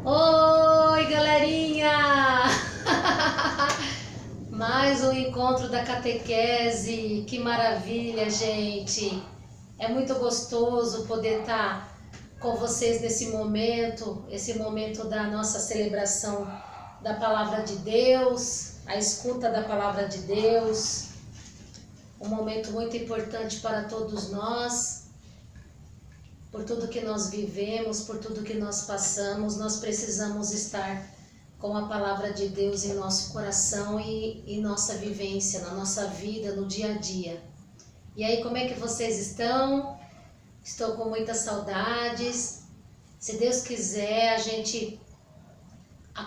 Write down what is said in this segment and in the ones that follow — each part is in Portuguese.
Oi, galerinha! Mais um encontro da catequese, que maravilha, gente! É muito gostoso poder estar com vocês nesse momento, esse momento da nossa celebração da Palavra de Deus, a escuta da Palavra de Deus, um momento muito importante para todos nós. Por tudo que nós vivemos, por tudo que nós passamos, nós precisamos estar com a Palavra de Deus em nosso coração e em nossa vivência, na nossa vida, no dia a dia. E aí, como é que vocês estão? Estou com muitas saudades. Se Deus quiser, a gente,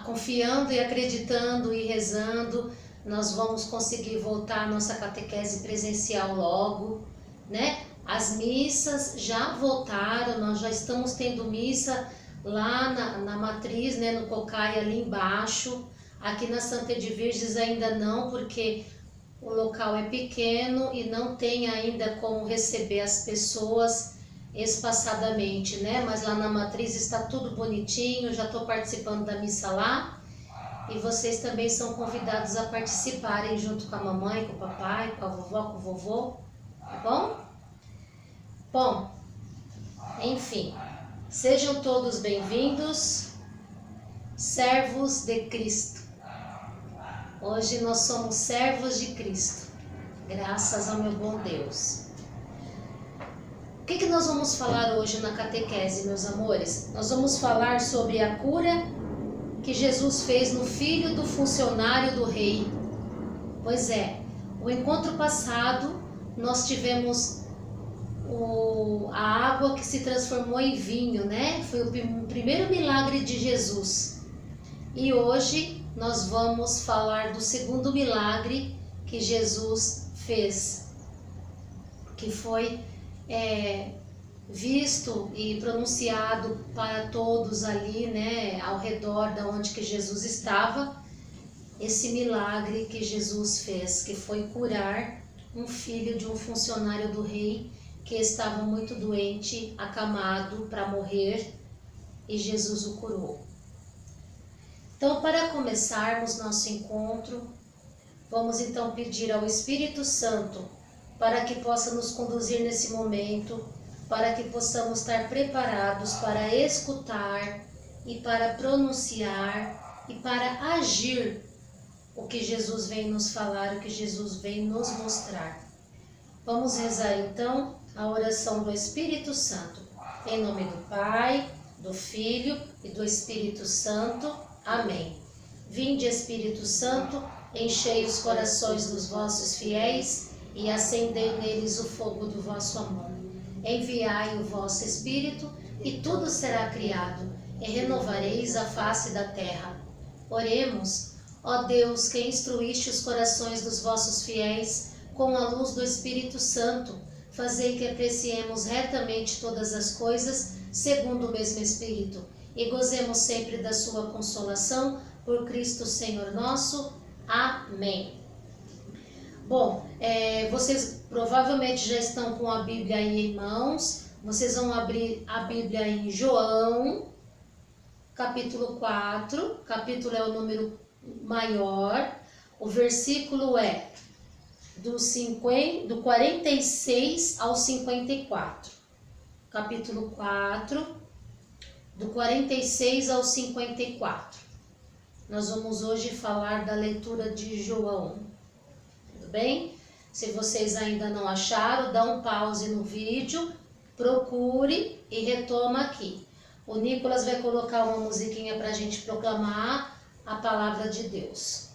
confiando e acreditando e rezando, nós vamos conseguir voltar à nossa catequese presencial logo, né? As missas já voltaram, nós já estamos tendo missa lá na matriz, né, no Cocai ali embaixo. Aqui na Santa Edviges ainda não, porque o local é pequeno e não tem ainda como receber as pessoas espaçadamente, né? Mas lá na matriz está tudo bonitinho, já estou participando da missa lá. E vocês também são convidados a participarem junto com a mamãe, com o papai, com a vovó, com o vovô, tá bom? Bom, enfim, sejam todos bem-vindos, servos de Cristo. Hoje nós somos servos de Cristo, graças ao meu bom Deus. O que nós vamos falar hoje na catequese, meus amores? Nós vamos falar sobre a cura que Jesus fez no filho do funcionário do rei. Pois é, o encontro passado nós tivemos a água que se transformou em vinho, né? Foi o primeiro milagre de Jesus. E hoje nós vamos falar do segundo milagre que Jesus fez, que foi visto e pronunciado para todos ali, né? Ao redor da onde que Jesus estava. Esse milagre que Jesus fez, que foi curar um filho de um funcionário do rei que estava muito doente, acamado para morrer, e Jesus o curou. Então, para começarmos nosso encontro, vamos então pedir ao Espírito Santo para que possa nos conduzir nesse momento, para que possamos estar preparados para escutar e para pronunciar e para agir o que Jesus vem nos falar, o que Jesus vem nos mostrar. Vamos rezar então a oração do Espírito Santo. Em nome do Pai, do Filho e do Espírito Santo. Amém. Vinde, Espírito Santo, enchei os corações dos vossos fiéis e acendei neles o fogo do vosso amor. Enviai o vosso Espírito e tudo será criado, e renovareis a face da terra. Oremos. Ó Deus, que instruíste os corações dos vossos fiéis com a luz do Espírito Santo, fazei que apreciemos retamente todas as coisas, segundo o mesmo Espírito, e gozemos sempre da sua consolação, por Cristo Senhor nosso. Amém. Bom, vocês provavelmente já estão com a Bíblia aí em mãos. Vocês vão abrir a Bíblia em João, capítulo 4. Capítulo é o número maior. O versículo é do 46 ao 54. Capítulo 4, do 46 ao 54. Nós vamos hoje falar da leitura de João. Tudo bem? Se vocês ainda não acharam, dá um pause no vídeo, procure e retoma aqui. O Nicolas vai colocar uma musiquinha para a gente proclamar a palavra de Deus.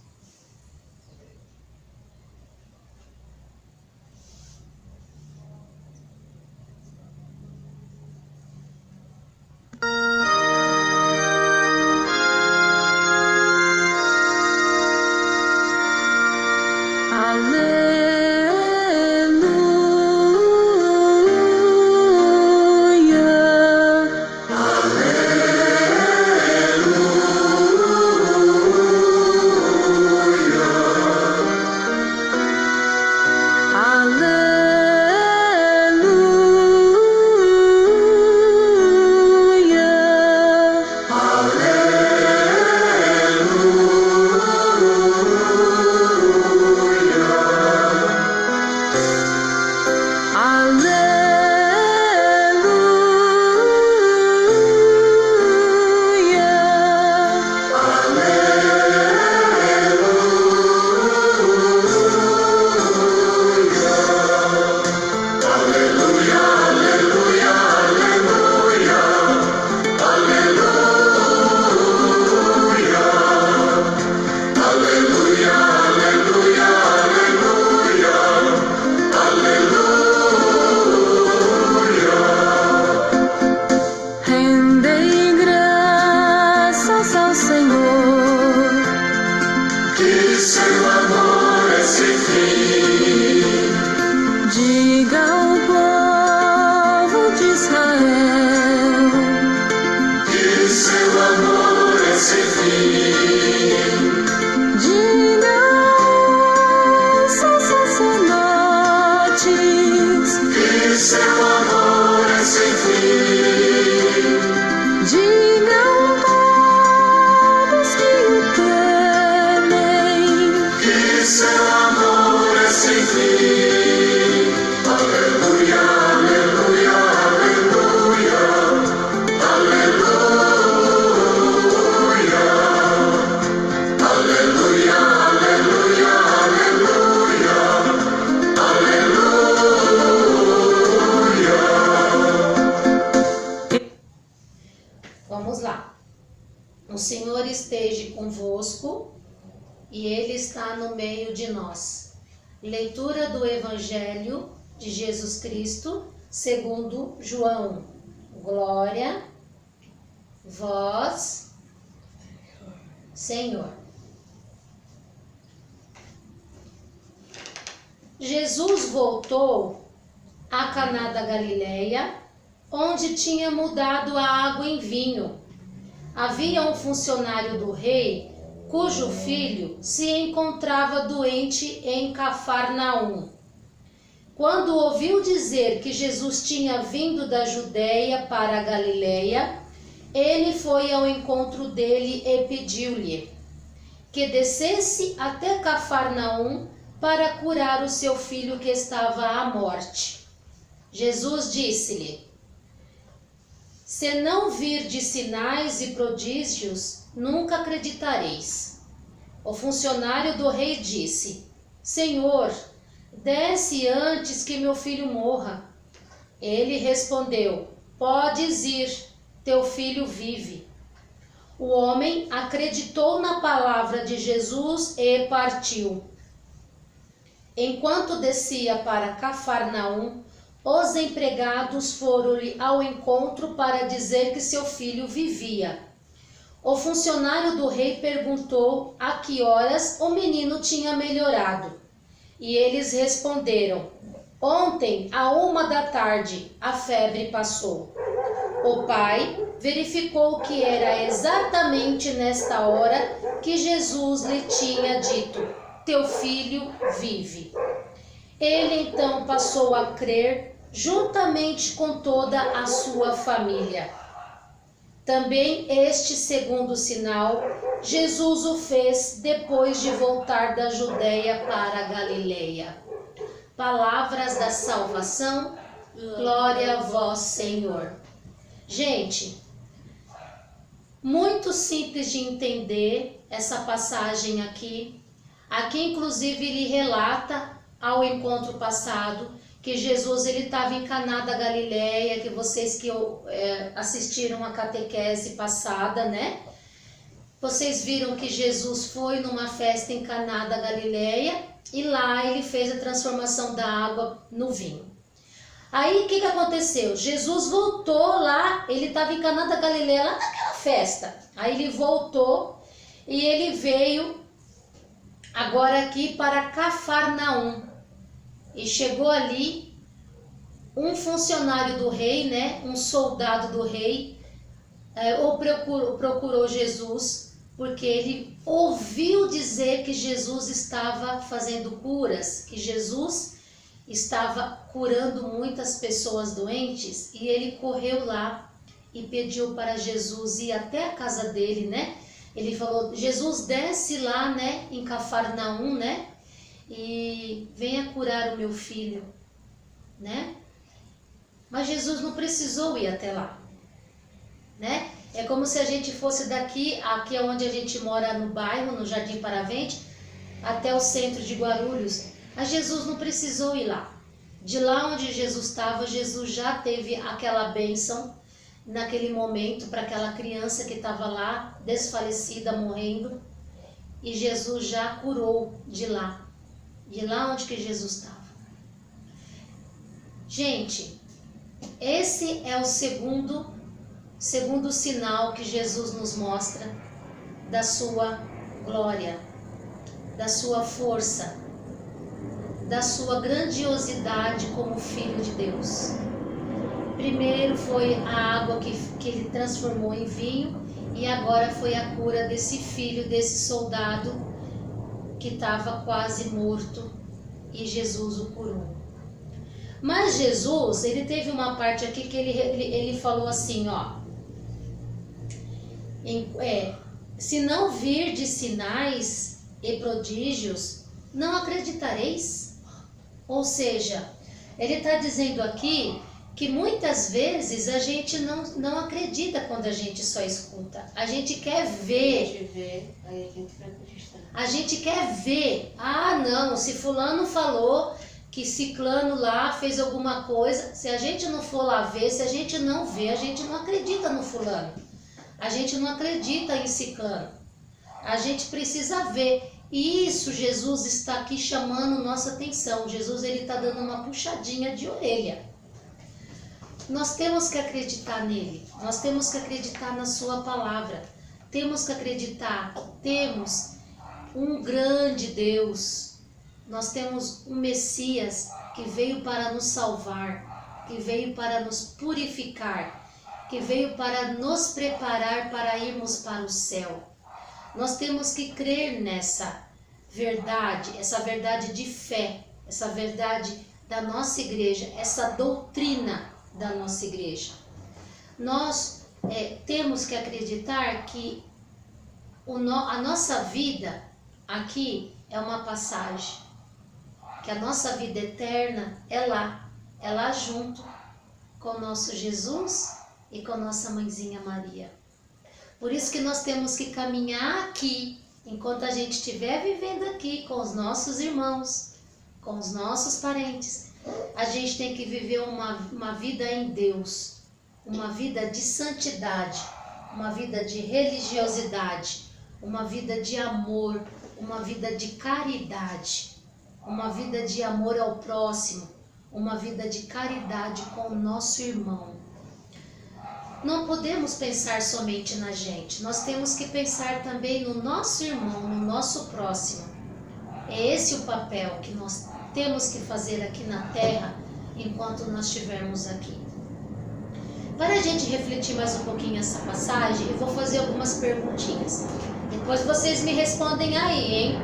seu amor é sem fim. Digam seus sacerdotes Que seu amor é sem fim. digam todos que o temem Que seu amor é sem fim. Aleluia, aleluia, aleluia. Aleluia. Aleluia, aleluia, aleluia. Aleluia. Vamos lá. O Senhor esteja convosco e Ele está no meio de nós. Leitura do Evangelho de Jesus Cristo, segundo João. Glória, vós, Senhor. Jesus voltou a Caná da Galileia, onde tinha mudado a água em vinho. Havia um funcionário do rei, cujo filho se encontrava doente em Cafarnaum. Quando ouviu dizer que Jesus tinha vindo da Judeia para a Galileia, ele foi ao encontro dele e pediu-lhe que descesse até Cafarnaum para curar o seu filho que estava à morte. Jesus disse-lhe: se não virdes sinais e prodígios, nunca acreditareis. O funcionário do rei disse: Senhor, desce antes que meu filho morra. Ele respondeu: podes ir, teu filho vive. O homem acreditou na palavra de Jesus e partiu. Enquanto descia para Cafarnaum, os empregados foram-lhe ao encontro para dizer que seu filho vivia. O funcionário do rei perguntou a que horas o menino tinha melhorado. E eles responderam: ontem, à 1h a febre passou. O pai verificou que era exatamente nesta hora que Jesus lhe tinha dito: teu filho vive. Ele então passou a crer, juntamente com toda a sua família. Também este segundo sinal, Jesus o fez depois de voltar da Judeia para a Galileia. Palavras da salvação, glória a vós, Senhor. Gente, muito simples de entender essa passagem aqui. Aqui, inclusive, ele relata ao encontro passado que Jesus ele estava em Caná da Galileia, que vocês que assistiram a catequese passada, né? Vocês viram que Jesus foi numa festa em Caná da Galileia e lá ele fez a transformação da água no vinho. Aí o que aconteceu? Jesus voltou lá, ele estava em Caná da Galileia, lá naquela festa. Aí ele voltou e ele veio agora aqui para Cafarnaum. E chegou ali um funcionário do rei, né, um soldado do rei, procurou Jesus, porque ele ouviu dizer que Jesus estava fazendo curas, que Jesus estava curando muitas pessoas doentes, e ele correu lá e pediu para Jesus ir até a casa dele, né? Ele falou: Jesus, desce lá, né, em Cafarnaum, né? E venha curar o meu filho, né? Mas Jesus não precisou ir até lá, né? É como se a gente fosse aqui onde a gente mora no bairro, no Jardim Paravente, até o centro de Guarulhos. Mas Jesus não precisou ir lá. De lá onde Jesus estava, Jesus já teve aquela bênção naquele momento para aquela criança que estava lá, desfalecida, morrendo. E Jesus já curou de lá onde que Jesus estava. Gente, esse é o segundo sinal que Jesus nos mostra da sua glória, da sua força, da sua grandiosidade como Filho de Deus. Primeiro foi a água que ele transformou em vinho, E agora foi a cura desse filho, desse soldado que estava quase morto, e Jesus o curou. Mas Jesus, ele teve uma parte aqui que ele falou assim, ó, se não virdes sinais e prodígios, não acreditareis. Ou seja, ele está dizendo aqui que muitas vezes a gente não acredita quando a gente só escuta. A gente quer ver. A gente quer ver. Ah, não, se fulano falou que ciclano lá fez alguma coisa, se a gente não for lá ver, se a gente não vê, a gente não acredita no fulano. A gente não acredita em ciclano. A gente precisa ver. E isso Jesus está aqui chamando nossa atenção. Jesus, ele está dando uma puxadinha de orelha. Nós temos que acreditar nele. Nós temos que acreditar na sua palavra. Temos que acreditar. Temos um grande Deus. Nós temos um Messias que veio para nos salvar, que veio para nos purificar, que veio para nos preparar para irmos para o céu. Nós temos que crer nessa verdade, essa verdade de fé, essa verdade da nossa igreja, essa doutrina da nossa igreja. Nós temos que acreditar que a nossa vida aqui é uma passagem, que a nossa vida eterna é lá junto com o nosso Jesus e com a nossa mãezinha Maria. Por isso que nós temos que caminhar aqui, enquanto a gente estiver vivendo aqui com os nossos irmãos, com os nossos parentes, a gente tem que viver uma vida em Deus, uma vida de santidade, uma vida de religiosidade, uma vida de amor, uma vida de caridade, uma vida de amor ao próximo, uma vida de caridade com o nosso irmão. Não podemos pensar somente na gente, nós temos que pensar também no nosso irmão, no nosso próximo. É esse o papel que nós temos que fazer aqui na terra, enquanto nós estivermos aqui. Para a gente refletir mais um pouquinho essa passagem, eu vou fazer algumas perguntinhas. Depois vocês me respondem aí, hein?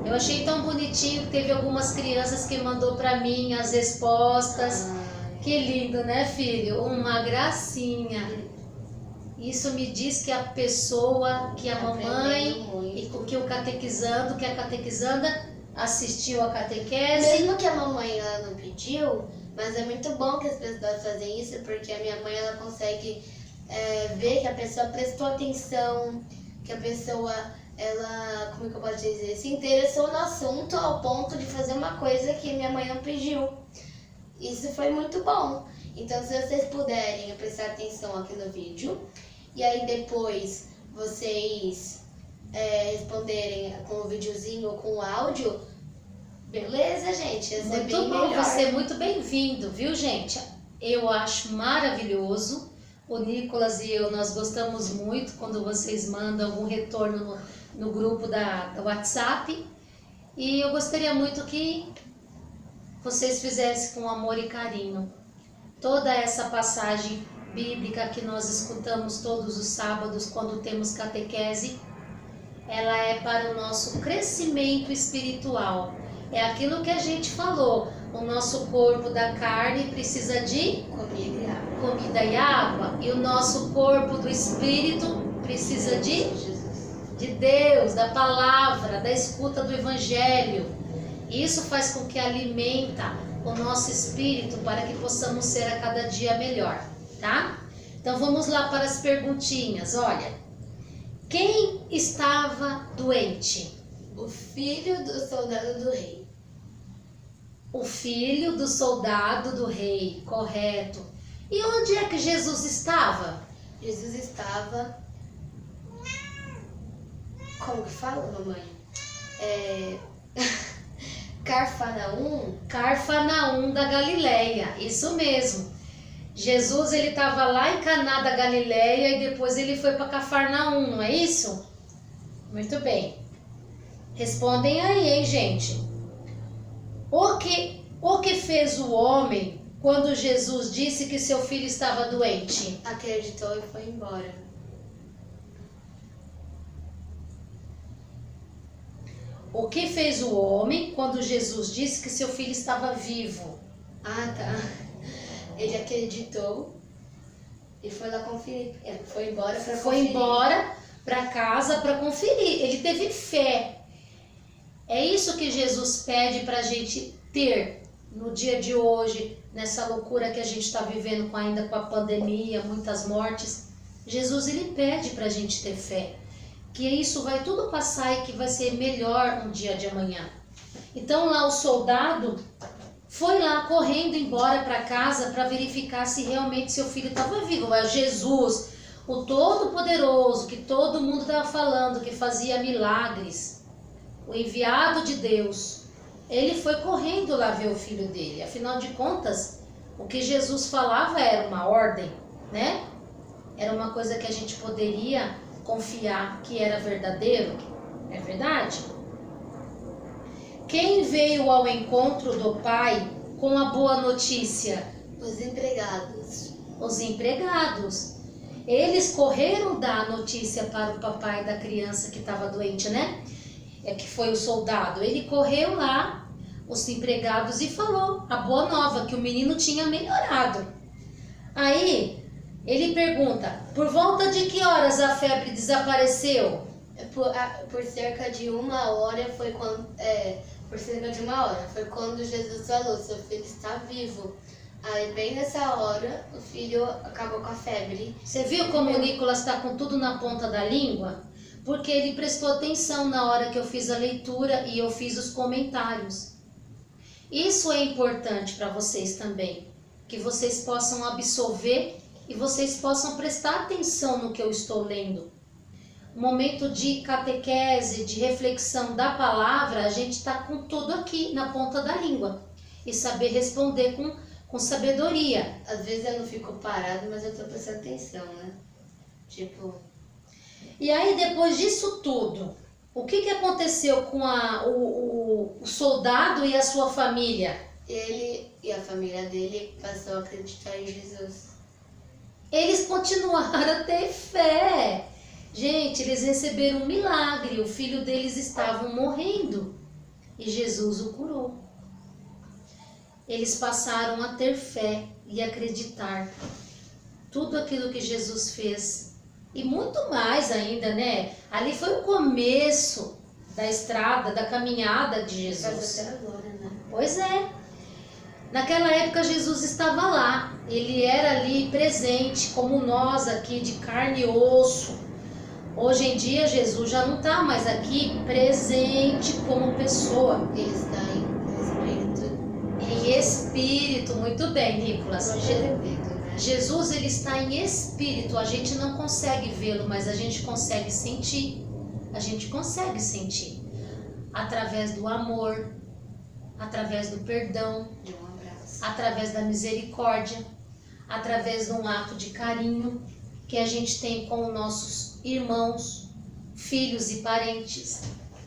Eu achei tão bonitinho que teve algumas crianças que mandou para mim as respostas. Que lindo, né, filho? Uma gracinha. Isso me diz que a pessoa, que a mamãe e que o catequizando, que a catequizanda assistiu a catequese. Mesmo que a mamãe ela não pediu, mas é muito bom que as pessoas fazem isso, porque a minha mãe ela consegue ver que a pessoa prestou atenção, que a pessoa, ela, como que eu posso dizer, se interessou no assunto ao ponto de fazer uma coisa que minha mãe não pediu. Isso foi muito bom. Então, se vocês puderem prestar atenção aqui no vídeo, e aí depois vocês responderem com o videozinho ou com o áudio, beleza, gente? Ia ser Muito bem bom, melhor. você é muito bem-vindo, viu, gente? Eu acho maravilhoso. O Nicolas e eu, nós gostamos muito quando vocês mandam algum retorno no grupo do WhatsApp. E eu gostaria muito que vocês fizessem com amor e carinho toda essa passagem bíblica que nós escutamos todos os sábados quando temos catequese. Ela é para o nosso crescimento espiritual. É aquilo que a gente falou, o nosso corpo da carne precisa de comida e água, e o nosso corpo do espírito precisa de Deus, da palavra, da escuta do evangelho. Isso faz com que alimenta o nosso espírito para que possamos ser a cada dia melhor, tá? Então vamos lá para as perguntinhas. Olha, quem estava doente? O filho do soldado do rei. O filho do soldado do rei, correto. E onde é que Jesus estava? Jesus estava... Como que fala, mamãe? Cafarnaum? Cafarnaum da Galileia, isso mesmo. Jesus, ele estava lá em Caná da Galileia e depois ele foi para Cafarnaum, não é isso? Muito bem. Respondem aí, hein, gente? O que fez o homem quando Jesus disse que seu filho estava doente? Acreditou e foi embora. O que fez o homem quando Jesus disse que seu filho estava vivo? Ah, tá. Ele acreditou e foi lá conferir. Ele foi embora para conferir. Foi embora para casa para conferir. Ele teve fé. É isso que Jesus pede para a gente ter no dia de hoje, nessa loucura que a gente está vivendo ainda com a pandemia, muitas mortes. Jesus, ele pede para a gente ter fé, que isso vai tudo passar e que vai ser melhor no dia de amanhã. Então lá o soldado foi lá correndo embora para casa para verificar se realmente seu filho estava vivo. Mas Jesus, o Todo-Poderoso, que todo mundo estava falando, que fazia milagres, o enviado de Deus, ele foi correndo lá ver o filho dele. Afinal de contas, o que Jesus falava era uma ordem, né? Era uma coisa que a gente poderia confiar que era verdadeiro. É verdade? Quem veio ao encontro do pai com a boa notícia? Os empregados. Os empregados. Eles correram dar a notícia para o papai da criança que estava doente, né? É que foi o soldado. Ele correu lá, os empregados, e falou a boa nova, que o menino tinha melhorado. Aí ele pergunta, por volta de que horas a febre desapareceu? Por cerca de 1 hora foi quando. Por cerca de 1 hora foi quando Jesus falou, seu filho está vivo. Aí bem nessa hora o filho acabou com a febre. Você viu como o Nicolas está com tudo na ponta da língua? Porque ele prestou atenção na hora que eu fiz a leitura e eu fiz os comentários. Isso é importante para vocês também, que vocês possam absorver e vocês possam prestar atenção no que eu estou lendo. Momento de catequese, de reflexão da palavra, a gente está com tudo aqui na ponta da língua e saber responder com sabedoria. Às vezes eu não fico parado, mas eu estou prestando atenção, né? Tipo... E aí, depois disso tudo, o que aconteceu com o soldado e a sua família? Ele e a família dele passou a acreditar em Jesus. Eles continuaram a ter fé. Gente, eles receberam um milagre. O filho deles estava morrendo e Jesus o curou. Eles passaram a ter fé e acreditar. Tudo aquilo que Jesus fez. E muito mais ainda, né? Ali foi o começo da estrada, da caminhada de Jesus. Até agora, né? Pois é. Naquela época Jesus estava lá. Ele era ali presente, como nós aqui, de carne e osso. Hoje em dia Jesus já não está mais aqui presente como pessoa. Ele está em espírito. Em espírito, muito bem, Nicolas. Né? Jesus, ele está em espírito, a gente não consegue vê-lo, mas a gente consegue sentir. A gente consegue sentir. Através do amor, através do perdão, De um abraço. através da misericórdia, através de um ato de carinho que a gente tem com os nossos irmãos, filhos e parentes.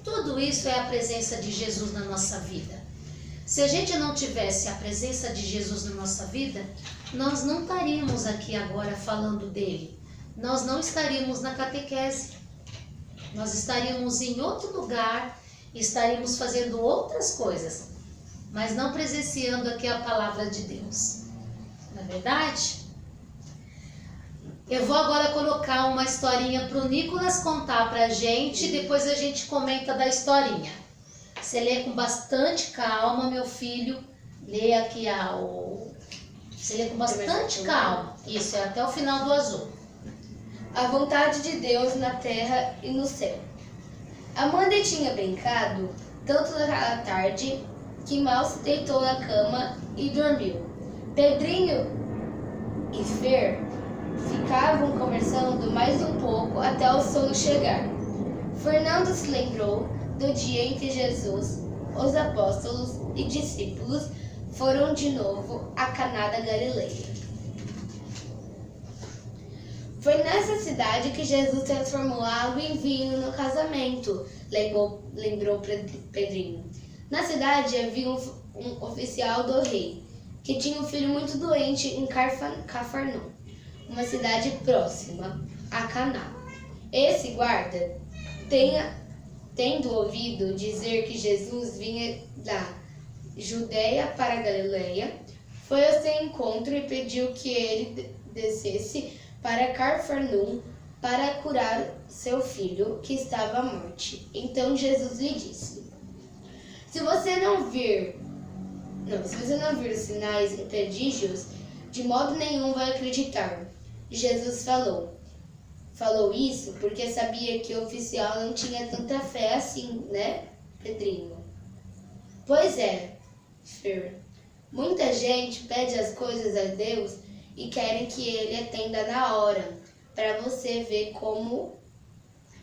Tudo isso é a presença de Jesus na nossa vida. Se a gente não tivesse a presença de Jesus na nossa vida, nós não estaríamos aqui agora falando dele. Nós não estaríamos na catequese. Nós estaríamos em outro lugar, estaríamos fazendo outras coisas, mas não presenciando aqui a palavra de Deus. Não é verdade? Eu vou agora colocar uma historinha para o Nicolas contar para a gente, depois a gente comenta da historinha. Você lê com bastante calma, meu filho. Lê aqui Você lê com bastante calma. Isso, é até o final do azul. A vontade de Deus na terra e no céu. Amanda tinha brincado tanto naquela tarde que mal se deitou na cama e dormiu. Pedrinho e Fer ficavam conversando mais um pouco até o sono chegar. Fernando se lembrou do dia em que Jesus, os apóstolos e discípulos foram de novo a Caná da Galileia. Foi nessa cidade que Jesus transformou água em vinho no casamento, lembrou Pedrinho. Na cidade havia um oficial do rei, que tinha um filho muito doente em Cafarnaum, uma cidade próxima a Caná. Esse guarda tendo ouvido dizer que Jesus vinha da Judeia para a Galileia, foi ao seu encontro e pediu que ele descesse para Cafarnaum para curar seu filho, que estava à morte. Então Jesus lhe disse: Se você não vir os sinais e prodígios, de modo nenhum vai acreditar. Jesus falou isso porque sabia que o oficial não tinha tanta fé assim, né, Pedrinho? Pois é, Fer. Muita gente pede as coisas a Deus e querem que Ele atenda na hora, para você ver como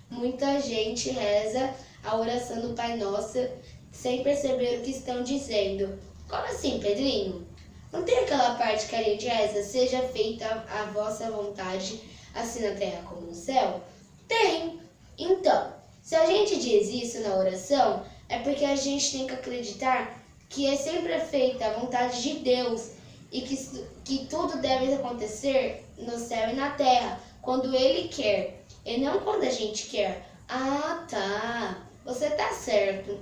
muita gente reza a oração do Pai Nosso sem perceber o que estão dizendo. Como assim, Pedrinho? Não tem aquela parte que a gente reza, seja feita a vossa vontade, assim na terra como no céu? Tem! Então, se a gente diz isso na oração, é porque a gente tem que acreditar que é sempre feita a vontade de Deus e que tudo deve acontecer no céu e na terra, quando Ele quer, e não quando a gente quer. Ah, tá, você tá certo.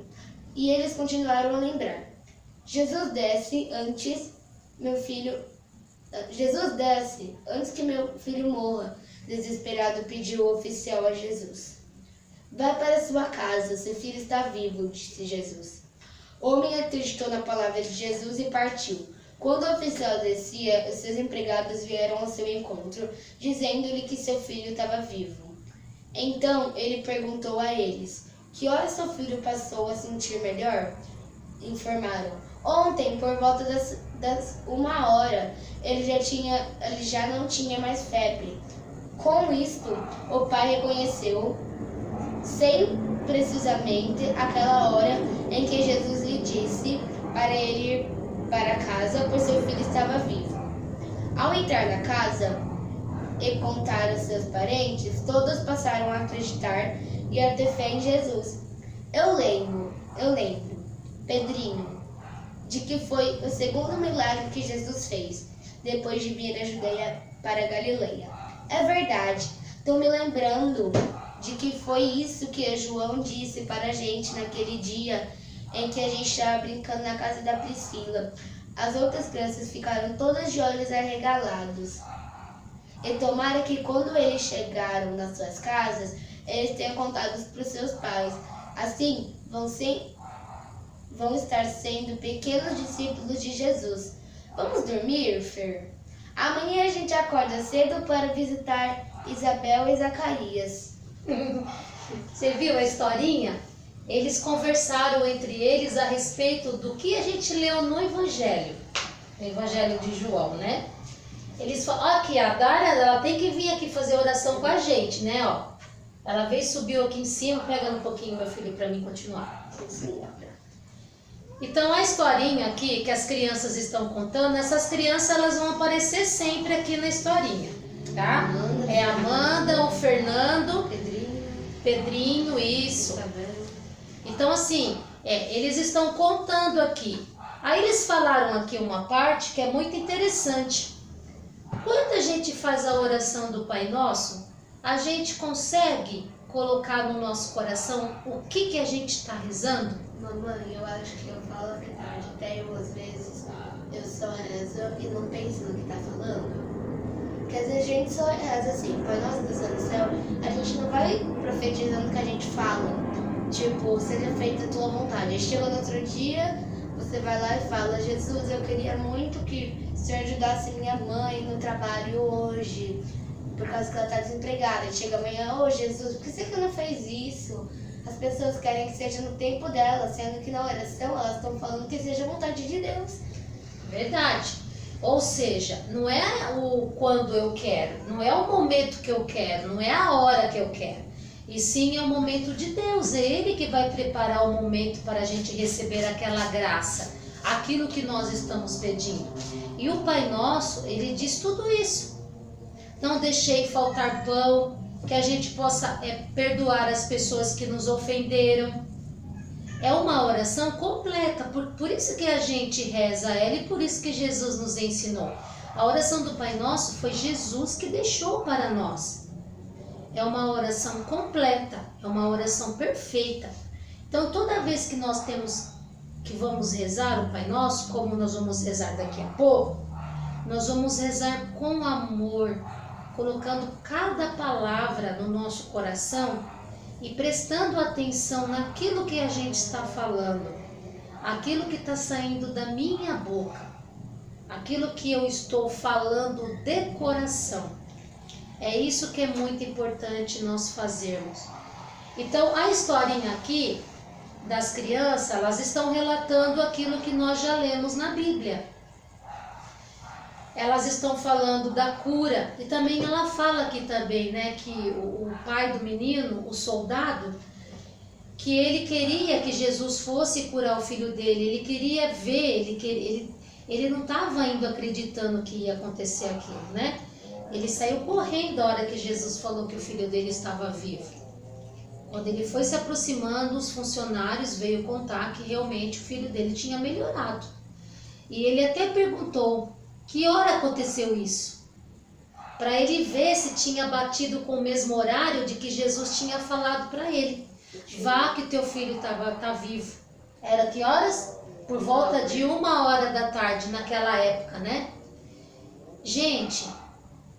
E eles continuaram a lembrar. Jesus desce antes que meu filho morra. Desesperado pediu o oficial a Jesus. Vai para sua casa, seu filho está vivo, disse Jesus. O homem acreditou na palavra de Jesus e partiu. Quando o oficial descia, os seus empregados vieram ao seu encontro, dizendo-lhe que seu filho estava vivo. Então ele perguntou a eles: Que hora seu filho passou a sentir melhor? Informaram: Ontem, por volta das 1h, ele já não tinha mais febre. Com isto, o pai reconheceu, sem precisamente aquela hora em que Jesus lhe disse para ele ir para casa, pois seu filho estava vivo. Ao entrar na casa e contar aos seus parentes, todos passaram a acreditar e a ter fé em Jesus. Eu lembro, Pedrinho, de que foi o segundo milagre que Jesus fez, depois de vir da Judeia para a Galileia. É verdade, estou me lembrando de que foi isso que João disse para a gente naquele dia em que a gente estava brincando na casa da Priscila. As outras crianças ficaram todas de olhos arregalados. E tomara que quando eles chegaram nas suas casas, eles tenham contado para os seus pais. Assim, vão estar sendo pequenos discípulos de Jesus. Vamos dormir, Fer? Amanhã a gente acorda cedo para visitar Isabel e Zacarias. Você viu a historinha? Eles conversaram entre eles a respeito do que a gente leu no Evangelho de João, né? Eles falaram, aqui, a Dara, ela tem que vir aqui fazer oração com a gente, né? Ó, ela veio, subiu aqui em cima, pega um pouquinho, meu filho, para mim continuar. Então, a historinha aqui que as crianças estão contando, essas crianças elas vão aparecer sempre aqui na historinha, tá? É a Amanda, o Fernando, Pedrinho, isso. Então, assim, eles estão contando aqui. Aí eles falaram aqui uma parte que é muito interessante. Quando a gente faz a oração do Pai Nosso, a gente consegue colocar no nosso coração o que a gente está rezando? Mamãe, eu acho que eu falo a verdade. Até eu, às vezes, eu só rezo e não penso no que tá falando. Porque às vezes a gente só reza assim, Pai Nosso que está no céu, a gente não vai profetizando o que a gente fala. Tipo, seja feita a tua vontade. Aí chega no outro dia, você vai lá e fala: Jesus, eu queria muito que o Senhor ajudasse minha mãe no trabalho hoje, por causa que ela está desempregada. Aí chega amanhã: Ô Jesus, por que você não fez isso? As pessoas querem que seja no tempo delas, sendo que na oração elas estão falando que seja a vontade de Deus. Verdade. Ou seja, não é o quando eu quero, não é o momento que eu quero, não é a hora que eu quero. E sim é o momento de Deus, é Ele que vai preparar o momento para a gente receber aquela graça, aquilo que nós estamos pedindo. E o Pai Nosso, Ele diz tudo isso. Não deixei faltar pão, que a gente possa perdoar as pessoas que nos ofenderam. É uma oração completa, por isso que a gente reza ela e por isso que Jesus nos ensinou. A oração do Pai Nosso foi Jesus que deixou para nós. é uma oração completa, é uma oração perfeita. Então, toda vez que nós vamos rezar o Pai Nosso, como nós vamos rezar daqui a pouco, nós vamos rezar com amor, colocando cada palavra no nosso coração e prestando atenção naquilo que a gente está falando, aquilo que está saindo da minha boca, aquilo que eu estou falando de coração. É isso que é muito importante nós fazermos. Então, a historinha aqui das crianças, elas estão relatando aquilo que nós já lemos na Bíblia. Elas estão falando da cura, e também ela fala aqui também, né, que o pai do menino, o soldado, que ele queria que Jesus fosse curar o filho dele, ele queria ver, ele não estava indo acreditando que ia acontecer aquilo, né? Ele saiu correndo a hora que Jesus falou que o filho dele estava vivo. Quando ele foi se aproximando, os funcionários veio contar que realmente o filho dele tinha melhorado. E ele até perguntou: que hora aconteceu isso? Para ele ver se tinha batido com o mesmo horário de que Jesus tinha falado para ele. Vá que teu filho tá vivo. Era que horas? Por volta de 1h da tarde naquela época, né? Gente,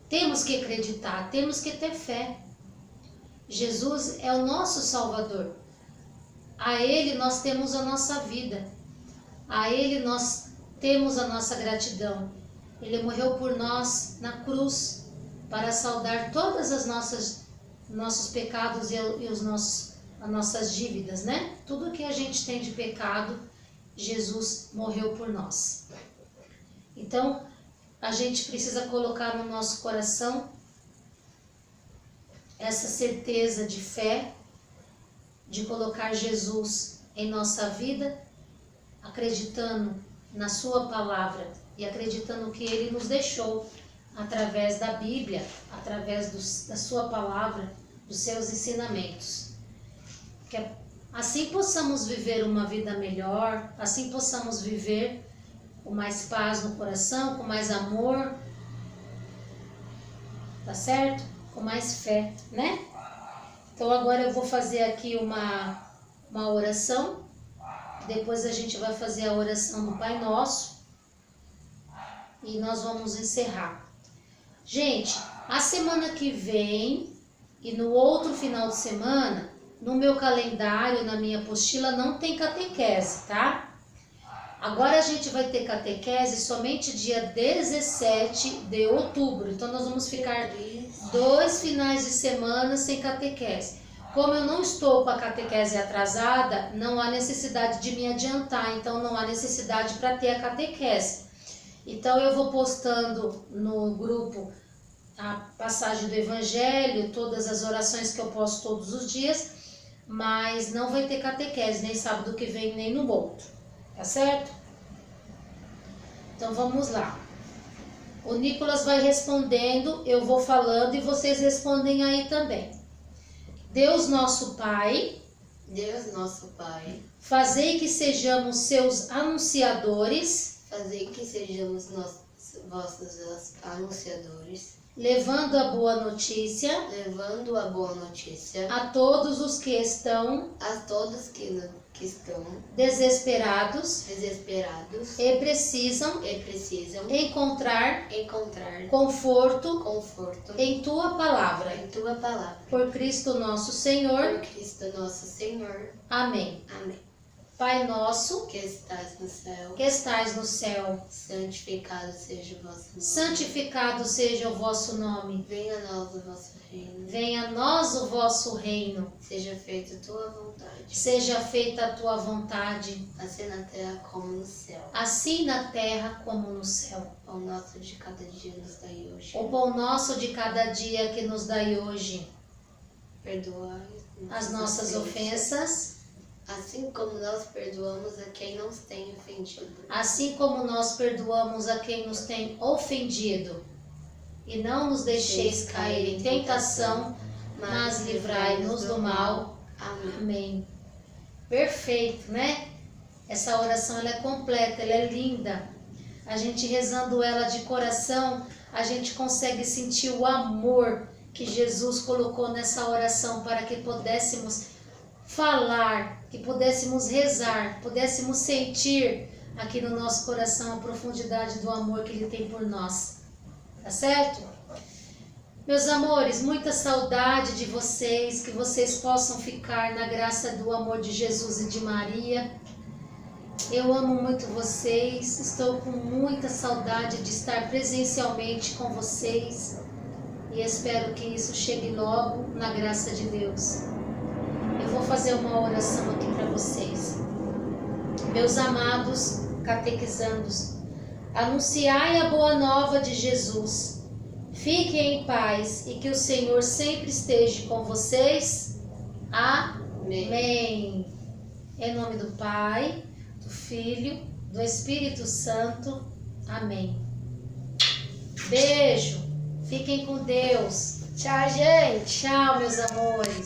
temos que acreditar, temos que ter fé. Jesus é o nosso Salvador. A Ele nós temos a nossa vida. A Ele nós temos a nossa gratidão. Ele morreu por nós na cruz para saldar todas as nossos pecados e as nossas dívidas, né? Tudo que a gente tem de pecado, Jesus morreu por nós. Então, a gente precisa colocar no nosso coração essa certeza de fé, de colocar Jesus em nossa vida, acreditando na sua palavra e acreditando que Ele nos deixou através da Bíblia, através da sua palavra, dos seus ensinamentos. Que assim possamos viver uma vida melhor, assim possamos viver com mais paz no coração, com mais amor, tá certo? Com mais fé, né? Então agora eu vou fazer aqui uma oração, depois a gente vai fazer a oração do Pai Nosso e nós vamos encerrar. Gente, a semana que vem e no outro final de semana, no meu calendário, na minha apostila, não tem catequese, tá? Agora a gente vai ter catequese somente dia 17 de outubro. Então nós vamos ficar 2 finais de semana sem catequese. Como eu não estou com a catequese atrasada, não há necessidade de me adiantar. Então não há necessidade para ter a catequese. Então eu vou postando no grupo a passagem do Evangelho, todas as orações que eu posto todos os dias, mas não vai ter catequese, nem sábado que vem, nem no outro. Tá certo? Então vamos lá. O Nicolas vai respondendo, eu vou falando e vocês respondem aí também. Deus nosso Pai, Deus nosso Pai, fazei que sejamos seus anunciadores, fazei que sejamos vossos anunciadores, levando a boa notícia levando a boa notícia a todos os que estão a todos que estão desesperados desesperados e precisam e precisam encontrar conforto em tua palavra. em tua palavra. Por Cristo nosso Senhor. Por Cristo nosso Senhor. Amém. Amém. Pai nosso, Que estás no céu, que estais no céu, santificado seja o vosso nome. santificado seja o vosso nome. Venha a nós o vosso reino. Venha a nós o vosso reino. Seja feita a tua vontade, Seja feita a tua vontade, assim na terra como no céu. assim na terra como no céu. O nosso de cada dia nos dai hoje. O pão nosso de cada dia que nos dai hoje. Perdoai As nossas ofensas, assim como nós perdoamos a quem nos tem ofendido. assim como nós perdoamos a quem nos tem ofendido. E não nos deixeis cair em tentação, mas livrai-nos do mal. Amém. Amém. Perfeito, né? Essa oração ela é completa, ela é linda. A gente rezando ela de coração, a gente consegue sentir o amor que Jesus colocou nessa oração para que pudéssemos falar, que pudéssemos rezar, pudéssemos sentir aqui no nosso coração a profundidade do amor que Ele tem por nós. Tá certo? Meus amores, muita saudade de vocês, que vocês possam ficar na graça do amor de Jesus e de Maria. Eu amo muito vocês, estou com muita saudade de estar presencialmente com vocês e espero que isso chegue logo na graça de Deus. Eu vou fazer uma oração aqui para vocês. Meus amados catequizandos, anunciai a boa nova de Jesus. Fiquem em paz e que o Senhor sempre esteja com vocês. Amém. Em nome do Pai, do Filho, do Espírito Santo. Amém. Beijo. Fiquem com Deus. Tchau, gente. Tchau, meus amores.